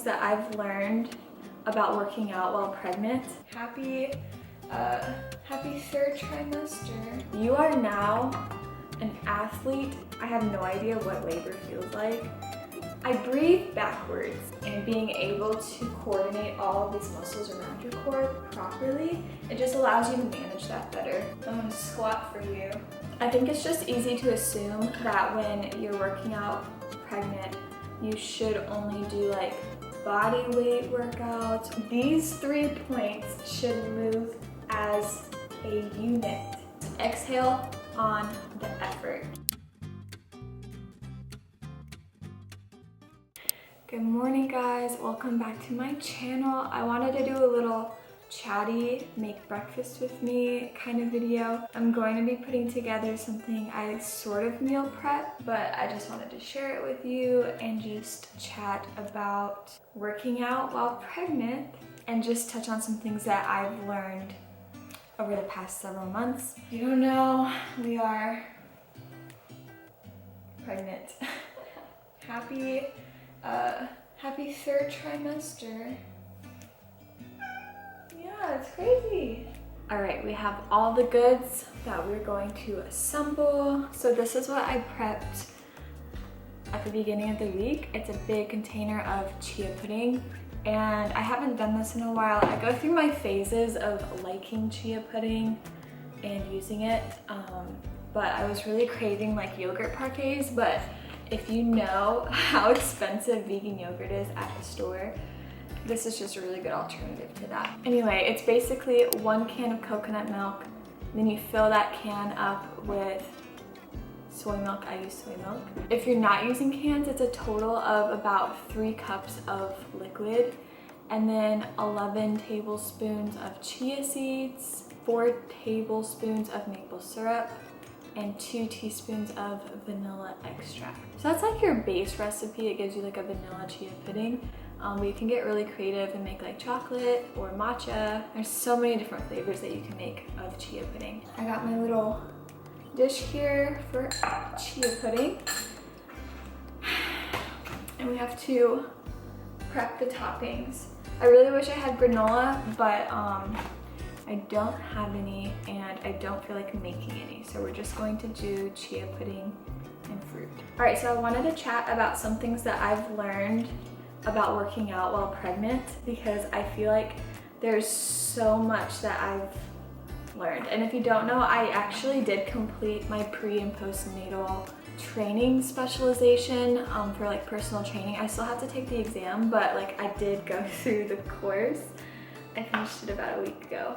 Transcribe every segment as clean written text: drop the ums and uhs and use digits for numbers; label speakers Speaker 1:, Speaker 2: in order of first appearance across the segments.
Speaker 1: that I've learned about working out while pregnant. Happy third trimester. You are now an athlete. I have no idea what labor feels like. I breathe backwards, and being able to coordinate all of these muscles around your core properly, it just allows you to manage that better. I'm gonna squat for you. I think it's just easy to assume that when you're working out pregnant, you should only do like body weight workouts. These 3 points should move as a unit. Exhale on the effort. Good morning, guys. Welcome back to my channel. I wanted to do a little chatty, make breakfast with me kind of video. I'm going to be putting together something I sort of meal prep, but I just wanted to share it with you and just chat about working out while pregnant and just touch on some things that I've learned over the past several months. You don't know, we are pregnant. Happy third trimester. Yeah, it's crazy. All right, we have all the goods that we're going to assemble. So this is what I prepped at the beginning of the week. It's a big container of chia pudding, and I haven't done this in a while. I go through my phases of liking chia pudding and using it, but I was really craving like yogurt parfaits, but if you know how expensive vegan yogurt is at the store, this is just a really good alternative to that. Anyway, it's basically 1 can of coconut milk, then you fill that can up with soy milk. I use soy milk. If you're not using cans, it's a total of about 3 cups of liquid, and then 11 tablespoons of chia seeds, 4 tablespoons of maple syrup, and 2 teaspoons of vanilla extract. So that's like your base recipe. It gives you like a vanilla chia pudding. But you can get really creative and make like chocolate or matcha. There's so many different flavors that you can make of chia pudding. I got my little dish here for chia pudding. And we have to prep the toppings. I really wish I had granola, but I don't have any, and I don't feel like making any. So we're just going to do chia pudding and fruit. All right, so I wanted to chat about some things that I've learned about working out while pregnant, because I feel like there's so much that I've learned. And if you don't know, I actually did complete my pre and postnatal training specialization for like personal training. I still have to take the exam, but like I did go through the course. I finished it about a week ago.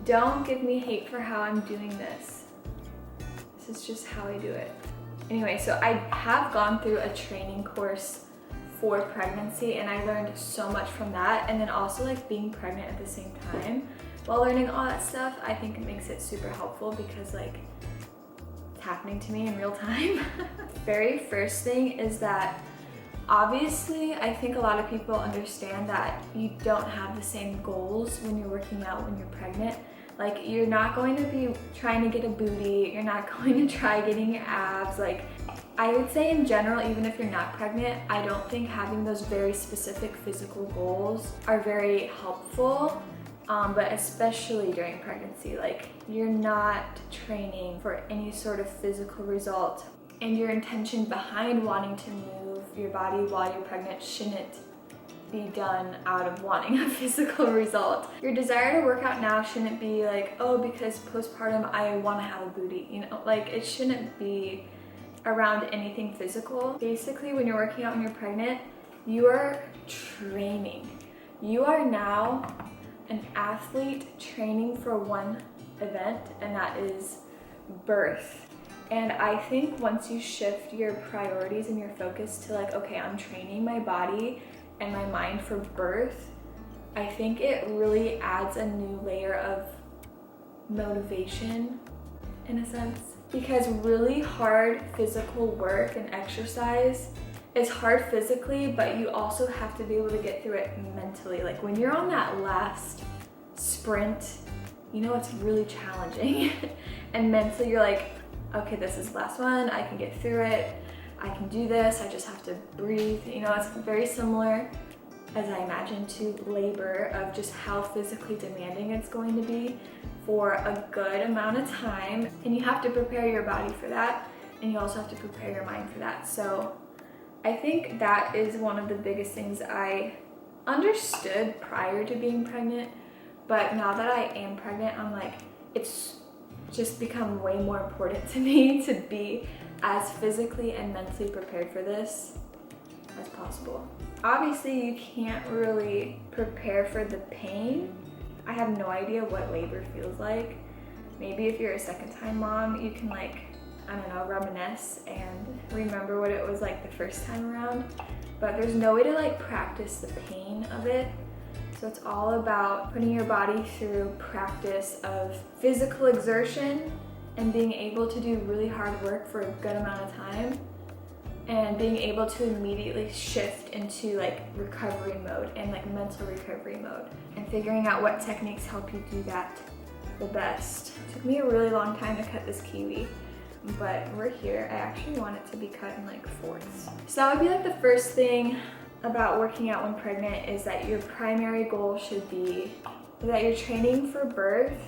Speaker 1: Don't give me hate for how I'm doing this. This is just how I do it. Anyway, so I have gone through a training course for pregnancy, and I learned so much from that. And then also like being pregnant at the same time while learning all that stuff, I think it makes it super helpful because like it's happening to me in real time. Very first thing is that obviously, I think a lot of people understand that you don't have the same goals when you're working out when you're pregnant. Like, you're not going to be trying to get a booty, you're not going to try getting abs. Like, I would say in general, even if you're not pregnant, I don't think having those very specific physical goals are very helpful, but especially during pregnancy. Like, you're not training for any sort of physical result, and your intention behind wanting to move your body while you're pregnant shouldn't be done out of wanting a physical result. Your desire to work out now shouldn't be like, oh, because postpartum I want to have a booty, you know? Like, it shouldn't be around anything physical. Basically, when you're working out when you're pregnant, you are training. You are now an athlete training for one event, and that is birth. And I think once you shift your priorities and your focus to like, okay, I'm training my body and my mind for birth, I think it really adds a new layer of motivation in a sense. Because really hard physical work and exercise is hard physically, but you also have to be able to get through it mentally. Like when you're on that last sprint, you know it's really challenging. And mentally you're like, okay, this is the last one, I can get through it, I can do this, I just have to breathe. You know, it's very similar as I imagine, to labor, of just how physically demanding it's going to be for a good amount of time. And you have to prepare your body for that, and you also have to prepare your mind for that. So I think that is one of the biggest things I understood prior to being pregnant, but now that I am pregnant, I'm like, it's just become way more important to me to be as physically and mentally prepared for this as possible. Obviously, you can't really prepare for the pain. I have no idea what labor feels like. Maybe if you're a second-time mom, you can like, I don't know, reminisce and remember what it was like the first time around. But there's no way to like practice the pain of it. So it's all about putting your body through practice of physical exertion and being able to do really hard work for a good amount of time, and being able to immediately shift into like recovery mode and like mental recovery mode, and figuring out what techniques help you do that the best. It took me a really long time to cut this kiwi, but we're here. I actually want it to be cut in like fourths. So that would be like the first thing about working out when pregnant, is that your primary goal should be that you're training for birth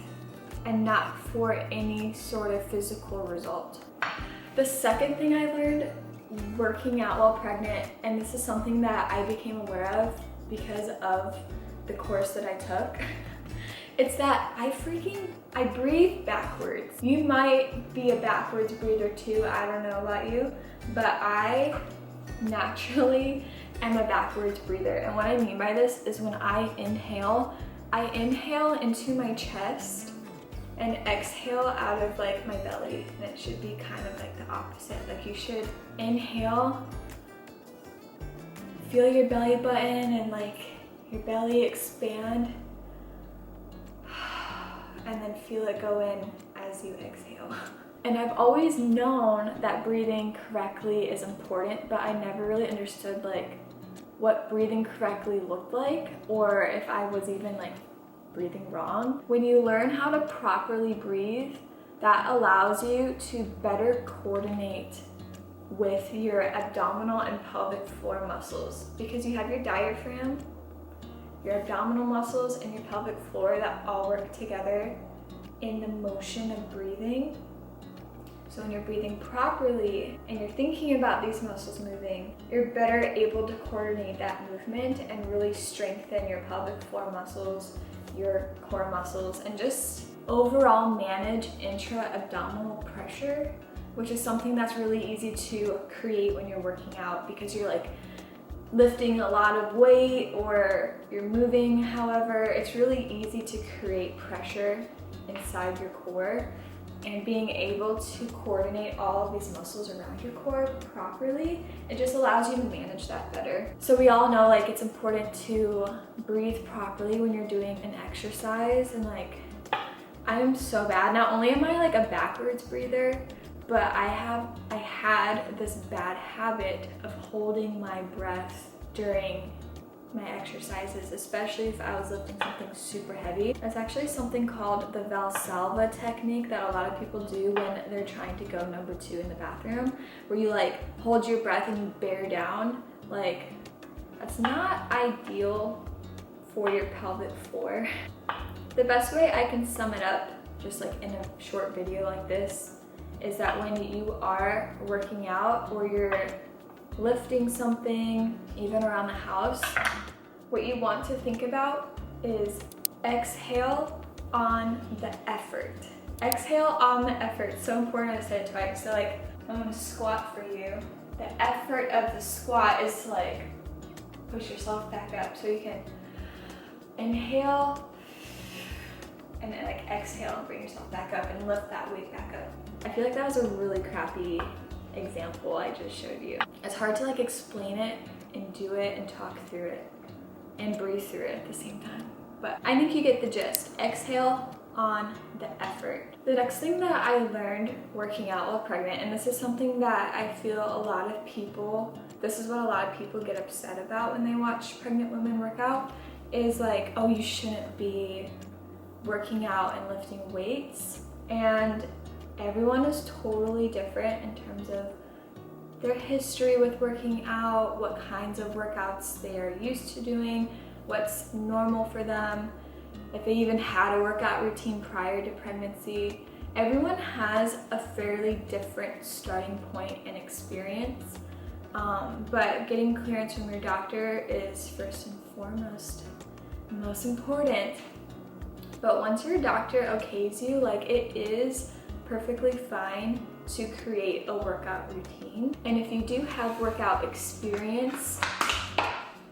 Speaker 1: and not for any sort of physical result. The second thing I learned working out while pregnant, and this is something that I became aware of because of the course that I took, it's that I breathe backwards. You might be a backwards breather too, I don't know about you, but I naturally am a backwards breather. And what I mean by this is when I inhale into my chest and exhale out of like my belly. And it should be kind of like the opposite. Like you should inhale, feel your belly button and like your belly expand, and then feel it go in as you exhale. And I've always known that breathing correctly is important, but I never really understood like what breathing correctly looked like, or if I was even like breathing wrong. When you learn how to properly breathe, that allows you to better coordinate with your abdominal and pelvic floor muscles, because you have your diaphragm, your abdominal muscles, and your pelvic floor that all work together in the motion of breathing. So when you're breathing properly and you're thinking about these muscles moving, you're better able to coordinate that movement and really strengthen your pelvic floor muscles, your core muscles, and just overall manage intra-abdominal pressure, which is something that's really easy to create when you're working out, because you're like lifting a lot of weight or you're moving. However, it's really easy to create pressure inside your core, and being able to coordinate all of these muscles around your core properly, it just allows you to manage that better. So we all know like it's important to breathe properly when you're doing an exercise, and like I am so bad. Not only am I like a backwards breather, but I had this bad habit of holding my breath during my exercises, especially if I was lifting something super heavy. That's actually something called the Valsalva technique that a lot of people do when they're trying to go number 2 in the bathroom, where you like hold your breath and you bear down. Like, that's not ideal for your pelvic floor. The best way I can sum it up, just like in a short video like this, is that when you are working out or you're lifting something, even around the house, what you want to think about is exhale on the effort. Exhale on the effort. So important, I said it twice. So like, I'm gonna squat for you. The effort of the squat is to like push yourself back up. So you can inhale and then like exhale and bring yourself back up and lift that weight back up. I feel like that was a really crappy example I just showed you. It's hard to like explain it and do it and talk through it and breathe through it at the same time. But I think you get the gist. Exhale on the effort. The next thing that I learned working out while pregnant, and this is something that I feel a lot of people, this is what a lot of people get upset about when they watch pregnant women work out, is like, oh, you shouldn't be working out and lifting weights. And everyone is totally different in terms of their history with working out, what kinds of workouts they are used to doing, what's normal for them, if they even had a workout routine prior to pregnancy. Everyone has a fairly different starting point and experience, but getting clearance from your doctor is first and foremost most important. But once your doctor okays you, like, it is perfectly fine to create a workout routine. And if you do have workout experience,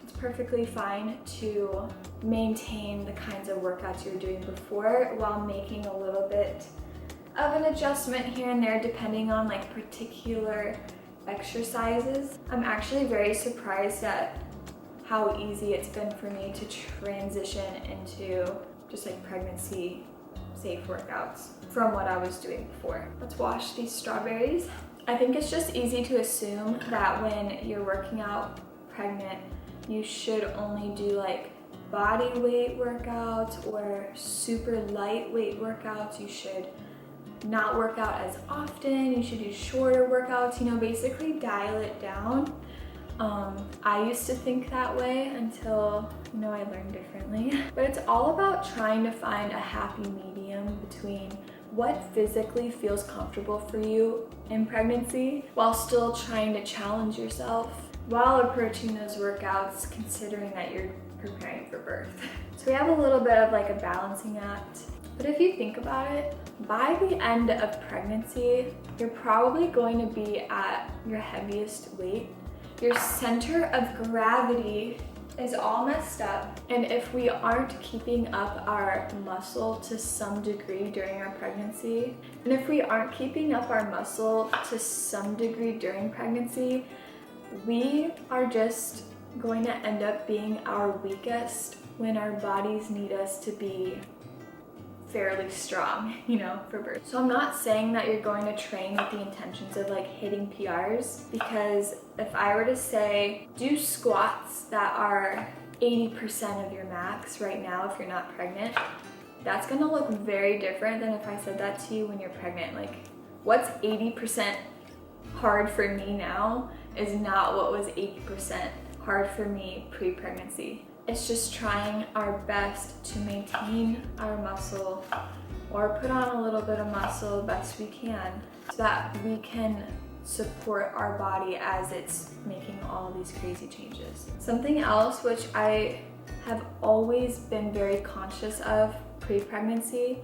Speaker 1: it's perfectly fine to maintain the kinds of workouts you were doing before while making a little bit of an adjustment here and there depending on like particular exercises. I'm actually very surprised at how easy it's been for me to transition into just like pregnancy safe workouts from what I was doing before. Let's wash these strawberries. I think it's just easy to assume that when you're working out pregnant, you should only do like body weight workouts or super lightweight workouts. You should not work out as often. You should do shorter workouts, you know, basically dial it down. I used to think that way until, you know, I learned differently. But it's all about trying to find a happy medium between what physically feels comfortable for you in pregnancy while still trying to challenge yourself while approaching those workouts, considering that you're preparing for birth. So we have a little bit of like a balancing act. But if you think about it, by the end of pregnancy, you're probably going to be at your heaviest weight. Your center of gravity is all messed up. And if we aren't keeping up our muscle to some degree during our pregnancy, we are just going to end up being our weakest when our bodies need us to be fairly strong, you know, for birth. So I'm not saying that you're going to train with the intentions of like hitting PRs, because if I were to say do squats that are 80% of your max right now if you're not pregnant, that's gonna look very different than if I said that to you when you're pregnant. Like, what's 80% hard for me now is not what was 80% hard for me pre-pregnancy. It's just trying our best to maintain our muscle or put on a little bit of muscle best we can so that we can support our body as it's making all these crazy changes. Something else which I have always been very conscious of pre-pregnancy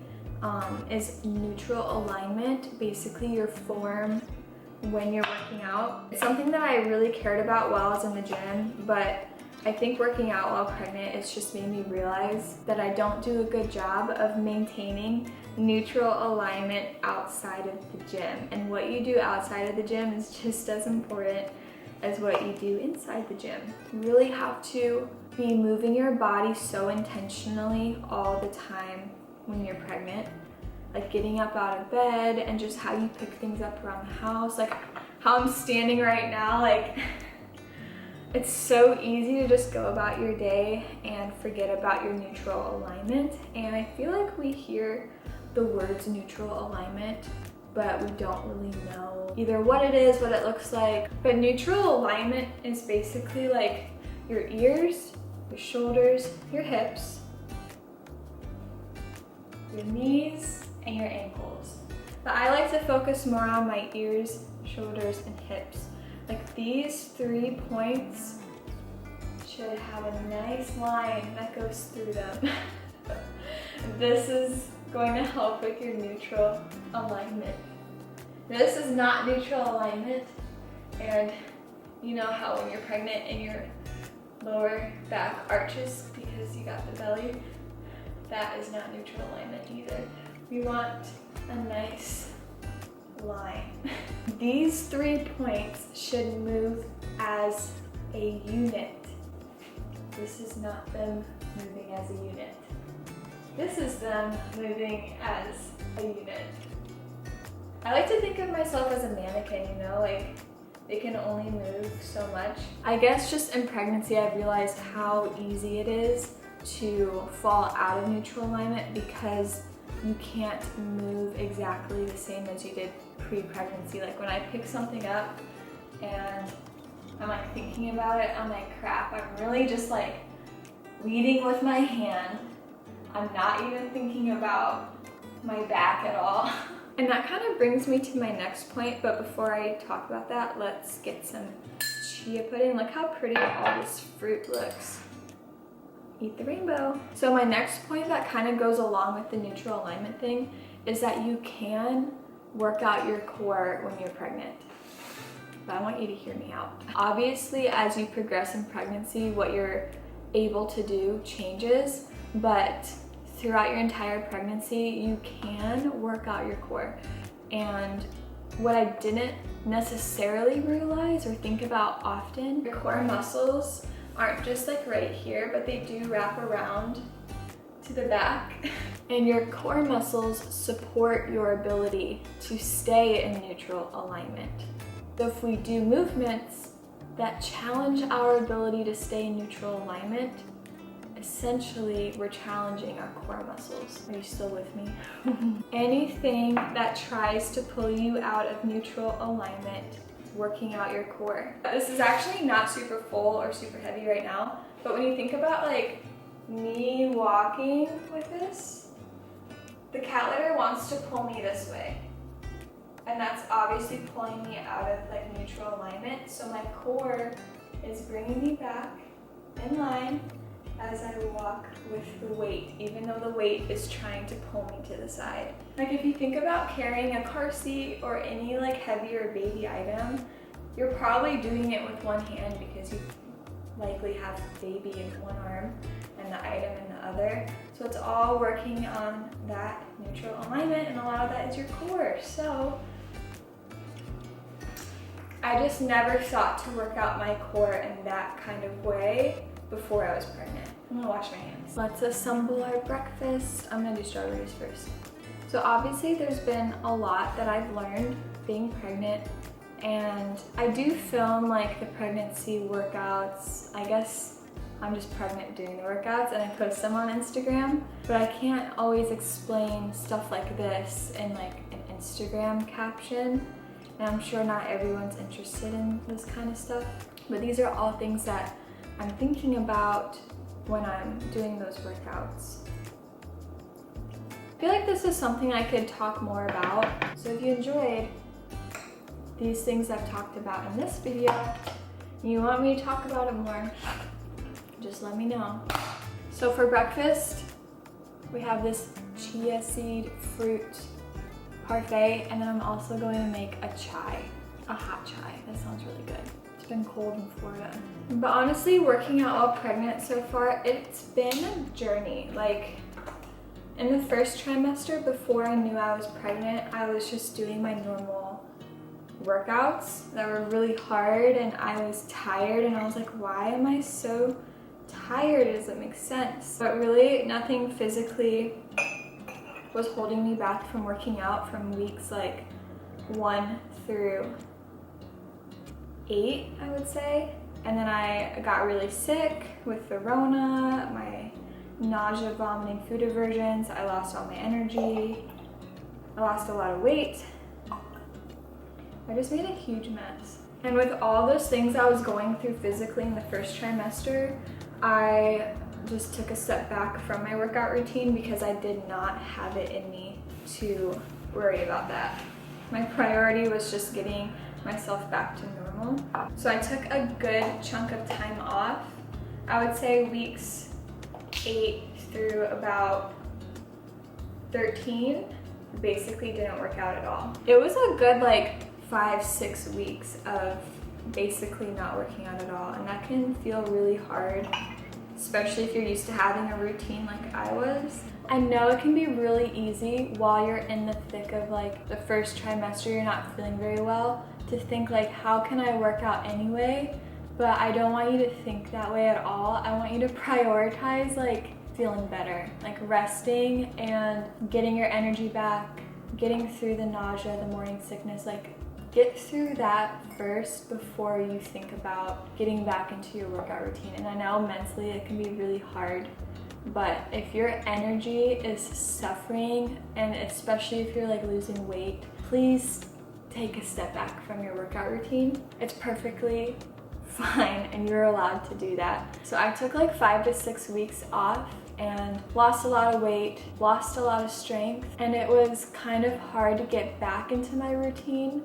Speaker 1: is neutral alignment, basically your form when you're working out. It's something that I really cared about while I was in the gym, but I think working out while pregnant, it's just made me realize that I don't do a good job of maintaining neutral alignment outside of the gym. And what you do outside of the gym is just as important as what you do inside the gym. You really have to be moving your body so intentionally all the time when you're pregnant. Like getting up out of bed and just how you pick things up around the house. Like how I'm standing right now, like it's so easy to just go about your day and forget about your neutral alignment. And I feel like we hear the words neutral alignment, but we don't really know either what it is, what it looks like. But neutral alignment is basically like your ears, your shoulders, your hips, your knees, and your ankles. But I like to focus more on my ears, shoulders, and hips. Like these 3 points should have a nice line that goes through them. This is going to help with your neutral alignment. This is not neutral alignment, and you know how when you're pregnant and your lower back arches because you got the belly, that is not neutral alignment either. We want a nice line. These 3 points should move as a unit. This is not them moving as a unit. This is them moving as a unit. I like to think of myself as a mannequin, you know, like they can only move so much. I guess just in pregnancy I've realized how easy it is to fall out of neutral alignment because you can't move exactly the same as you did pre-pregnancy. Like when I pick something up and I'm like thinking about it. I'm like, crap, I'm really just like leading with my hand. I'm not even thinking about my back at all. And that kind of brings me to my next point, but before I talk about that, let's get some chia pudding. Look how pretty all this fruit looks. Eat the rainbow. So my next point that kind of goes along with the neutral alignment thing is that you can work out your core when you're pregnant. But I want you to hear me out. Obviously, as you progress in pregnancy, what you're able to do changes, but throughout your entire pregnancy, you can work out your core. And what I didn't necessarily realize or think about often, your core muscles aren't just like right here, but they do wrap around to the back. And your core muscles support your ability to stay in neutral alignment. So if we do movements that challenge our ability to stay in neutral alignment, essentially we're challenging our core muscles. Are you still with me? Anything that tries to pull you out of neutral alignment, working out your core. This is actually not super full or super heavy right now, but when you think about like me walking with this, the cat litter wants to pull me this way. And that's obviously pulling me out of like neutral alignment. So my core is bringing me back in line as I walk with the weight, even though the weight is trying to pull me to the side. Like if you think about carrying a car seat or any like heavier baby item, you're probably doing it with one hand because you likely have baby in one arm and the item in the other. So it's all working on that neutral alignment, and a lot of that is your core. So I just never thought to work out my core in that kind of way before I was pregnant. I'm gonna wash my hands. Let's assemble our breakfast. I'm gonna do strawberries first. So obviously there's been a lot that I've learned being pregnant, and I do film like the pregnancy workouts. I guess I'm just pregnant doing the workouts and I post them on Instagram, but I can't always explain stuff like this in like an Instagram caption. And I'm sure not everyone's interested in this kind of stuff, but these are all things that I'm thinking about when I'm doing those workouts. I feel like this is something I could talk more about. So if you enjoyed these things I've talked about in this video, and you want me to talk about it more, just let me know. So for breakfast, we have this chia seed fruit parfait, and then I'm also going to make a chai, a hot chai. That sounds really good. It's been cold in Florida. But honestly, working out while pregnant so far, it's been a journey. Like in the first trimester, before I knew I was pregnant, I was just doing my normal workouts that were really hard, and I was tired, and I was like, why am I so tired? Does it make sense? But really, nothing physically was holding me back from working out from weeks like 1 through 8, I would say. And then I got really sick with the Rona, my nausea, vomiting, food aversions. I lost all my energy. I lost a lot of weight. I just made a huge mess. And with all those things I was going through physically in the first trimester, I just took a step back from my workout routine because I did not have it in me to worry about that. My priority was just getting myself back to normal. So I took a good chunk of time off. I would say weeks 8 through about 13, basically didn't work out at all. It was a good like 5-6 weeks of basically not working out at all, and that can feel really hard, especially if you're used to having a routine like I was. I know it can be really easy while you're in the thick of like the first trimester, you're not feeling very well, to think like, how can I work out anyway? But I don't want you to think that way at all. I want you to prioritize like feeling better, like resting and getting your energy back, getting through the nausea, the morning sickness, like get through that first before you think about getting back into your workout routine. And I know mentally it can be really hard, but if your energy is suffering, and especially if you're like losing weight, please take a step back from your workout routine. It's perfectly fine and you're allowed to do that. So I took like 5 to 6 weeks off and lost a lot of weight, lost a lot of strength, and it was kind of hard to get back into my routine.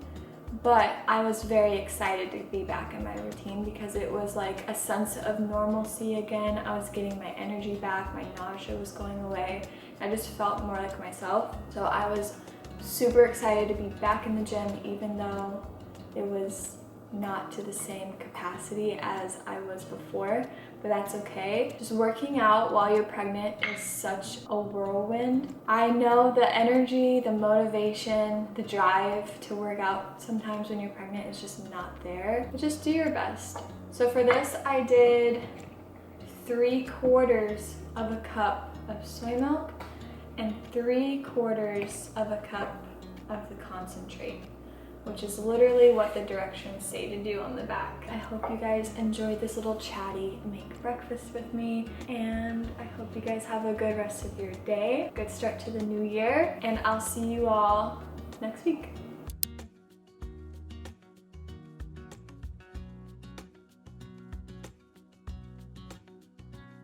Speaker 1: But I was very excited to be back in my routine because it was like a sense of normalcy again. I was getting my energy back, my nausea was going away. I just felt more like myself. So I was super excited to be back in the gym, even though it was not to the same capacity as I was before, but that's okay. Just working out while you're pregnant is such a whirlwind. I know the energy, the motivation, the drive to work out sometimes when you're pregnant is just not there, but just do your best. So for this, I did 3/4 of a cup of soy milk and 3/4 of a cup of the concentrate, which is literally what the directions say to do on the back. I hope you guys enjoyed this little chatty make breakfast with me, and I hope you guys have a good rest of your day, good start to the new year, and I'll see you all next week.